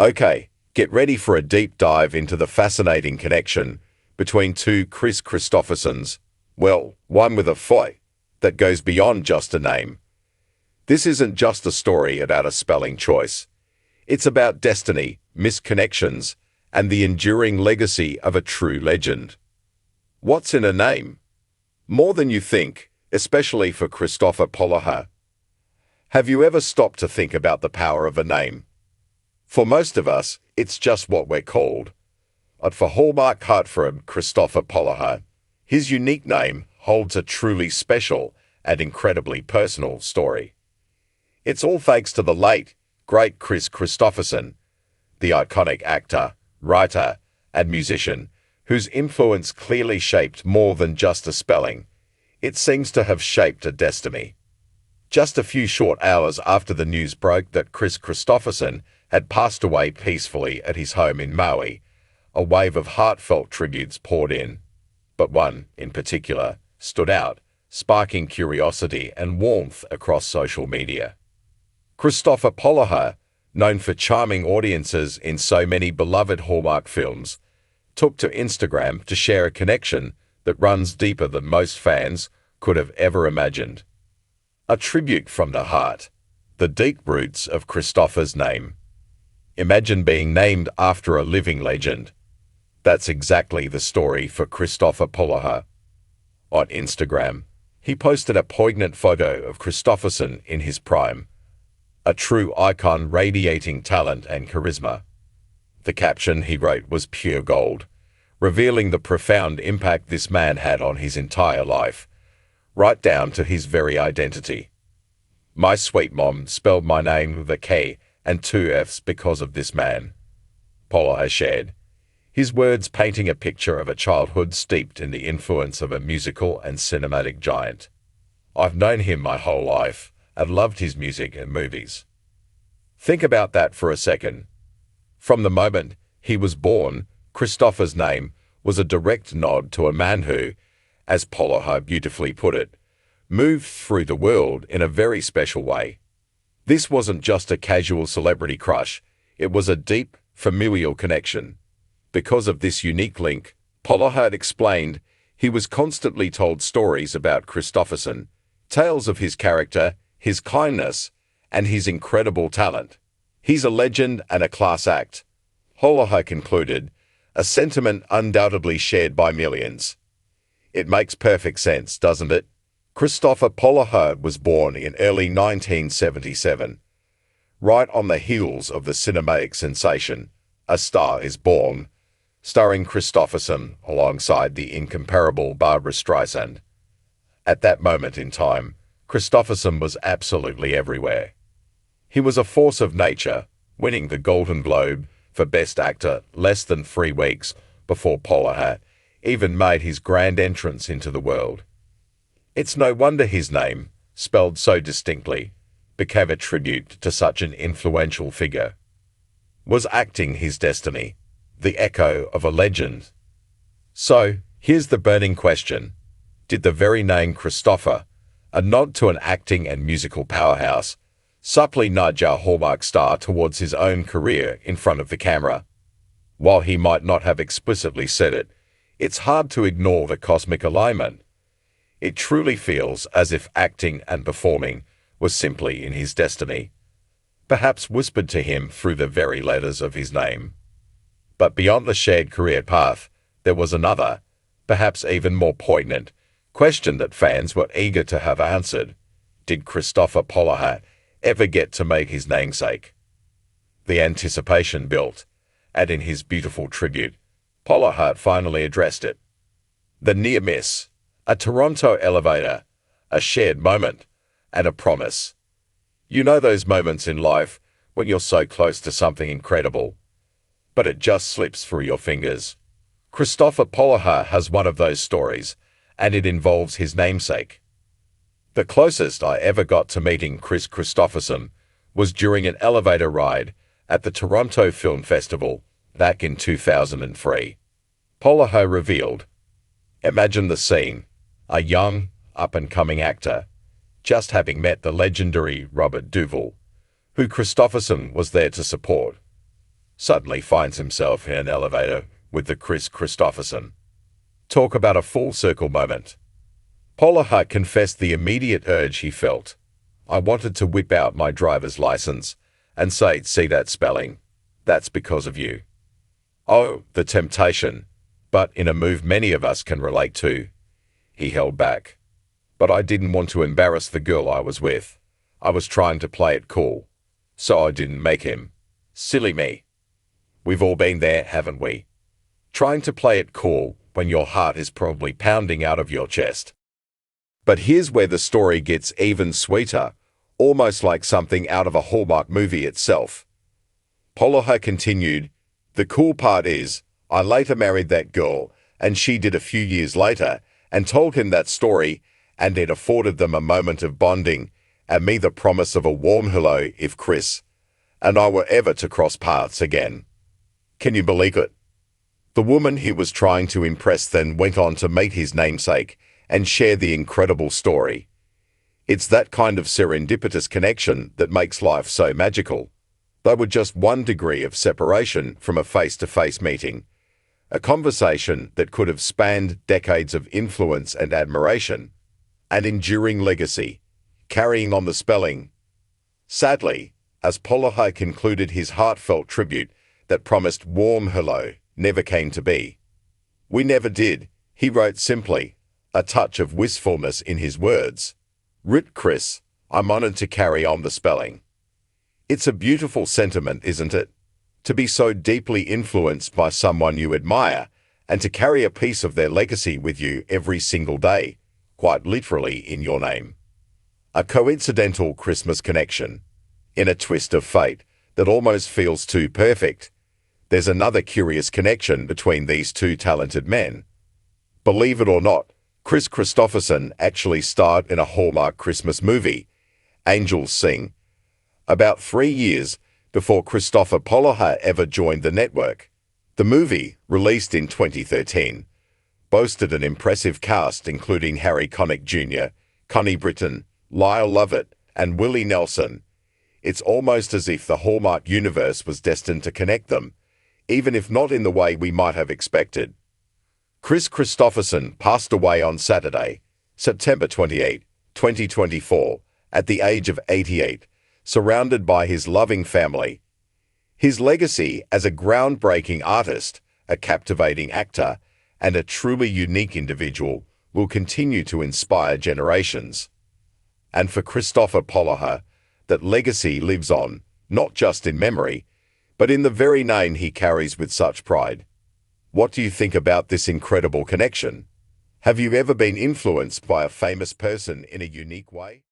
Okay, get ready for a deep dive into the fascinating connection between two Chris Christophersons. Well, one with a foy that goes beyond just a name. This isn't just a story about a spelling choice. It's about destiny, misconnections, and the enduring legacy of a true legend. What's in a name? More than you think, especially for Kristoffer Polaha. Have you ever stopped to think about the power of a name? For most of us, it's just what we're called. But for Hallmark heartthrob Kristoffer Polaha, his unique name holds a truly special and incredibly personal story. It's all thanks to the late, great Chris Kristofferson, the iconic actor, writer, and musician, whose influence clearly shaped more than just a spelling. It seems to have shaped a destiny. Just a few short hours after the news broke that Chris Kristofferson had passed away peacefully at his home in Maui, a wave of heartfelt tributes poured in. But one, in particular, stood out, sparking curiosity and warmth across social media. Kristoffer Polaha, known for charming audiences in so many beloved Hallmark films, took to Instagram to share a connection that runs deeper than most fans could have ever imagined. A tribute from the heart, the deep roots of Kristoffer's name. Imagine being named after a living legend. That's exactly the story for Kristoffer Polaha. On Instagram, he posted a poignant photo of Kristofferson in his prime, a true icon radiating talent and charisma. The caption he wrote was pure gold, revealing the profound impact this man had on his entire life, right down to his very identity. My sweet mom spelled my name with a K and two F's because of this man, Polaha shared, his words painting a picture of a childhood steeped in the influence of a musical and cinematic giant. I've known him my whole life and loved his music and movies. Think about that for a second. From the moment he was born, Kristoffer's name was a direct nod to a man who, as Polaha beautifully put it, moved through the world in a very special way. This wasn't just a casual celebrity crush, it was a deep, familial connection. Because of this unique link, Polaha explained, he was constantly told stories about Kristofferson, tales of his character, his kindness, and his incredible talent. He's a legend and a class act, Polaha concluded, a sentiment undoubtedly shared by millions. It makes perfect sense, doesn't it? Kristoffer Polaha was born in early 1977. Right on the heels of the cinematic sensation, A Star is Born, starring Kristofferson alongside the incomparable Barbra Streisand. At that moment in time, Kristofferson was absolutely everywhere. He was a force of nature, winning the Golden Globe for Best Actor less than 3 weeks before Polaha even made his grand entrance into the world. It's no wonder his name, spelled so distinctly, became a tribute to such an influential figure. Was acting his destiny, the echo of a legend? So, here's the burning question. Did the very name Kristoffer, a nod to an acting and musical powerhouse, subtly nudge our Hallmark star towards his own career in front of the camera? While he might not have explicitly said it, it's hard to ignore the cosmic alignment. It truly feels as if acting and performing was simply in his destiny, perhaps whispered to him through the very letters of his name. But beyond the shared career path, there was another, perhaps even more poignant, question that fans were eager to have answered. Did Kristoffer Polaha ever get to make his namesake? The anticipation built, and in his beautiful tribute, Polaha finally addressed it. The near miss, a Toronto elevator, a shared moment, and a promise. You know those moments in life when you're so close to something incredible, but it just slips through your fingers. Kristoffer Polaha has one of those stories, and it involves his namesake. The closest I ever got to meeting Chris Kristofferson was during an elevator ride at the Toronto Film Festival back in 2003. Polaha revealed, imagine the scene, a young, up-and-coming actor, just having met the legendary Robert Duvall, who Kristofferson was there to support. suddenly finds himself in an elevator with the Chris Kristofferson. Talk about a full circle moment. Polaha confessed the immediate urge he felt. I wanted to whip out my driver's license and say, see that spelling? That's because of you. Oh, the temptation, but in a move many of us can relate to. He held back. But I didn't want to embarrass the girl I was with. I was trying to play it cool, so I didn't make him. Silly me. We've all been there, haven't we? Trying to play it cool when your heart is probably pounding out of your chest. But here's where the story gets even sweeter, almost like something out of a Hallmark movie itself. Polaha continued, the cool part is, I later married that girl, and she did a few years later, and told him that story, and it afforded them a moment of bonding, and me the promise of a warm hello if Chris and I were ever to cross paths again. Can you believe it? The woman he was trying to impress then went on to meet his namesake and share the incredible story. It's that kind of serendipitous connection that makes life so magical. They were just 1 degree of separation from a face-to-face meeting, a conversation that could have spanned decades of influence and admiration, an enduring legacy, carrying on the spelling. Sadly, as Polaha concluded his heartfelt tribute that promised warm hello never came to be. We never did, he wrote simply, a touch of wistfulness in his words. Writ Chris, I'm honored to carry on the spelling. It's a beautiful sentiment, isn't it? To be so deeply influenced by someone you admire and to carry a piece of their legacy with you every single day, quite literally in your name. A coincidental Christmas connection. In a twist of fate that almost feels too perfect, there's another curious connection between these two talented men. Believe it or not, Chris Kristofferson actually starred in a Hallmark Christmas movie, Angels Sing, about 3 years before Kristoffer Polaha ever joined the network. The movie, released in 2013, boasted an impressive cast including Harry Connick Jr., Connie Britton, Lyle Lovett, and Willie Nelson. It's almost as if the Hallmark universe was destined to connect them, even if not in the way we might have expected. Chris Kristofferson passed away on Saturday, September 28, 2024, at the age of 88, surrounded by his loving family. His legacy as a groundbreaking artist, a captivating actor, and a truly unique individual will continue to inspire generations. And for Kristoffer Polaha, that legacy lives on, not just in memory, but in the very name he carries with such pride. What do you think about this incredible connection? Have you ever been influenced by a famous person in a unique way?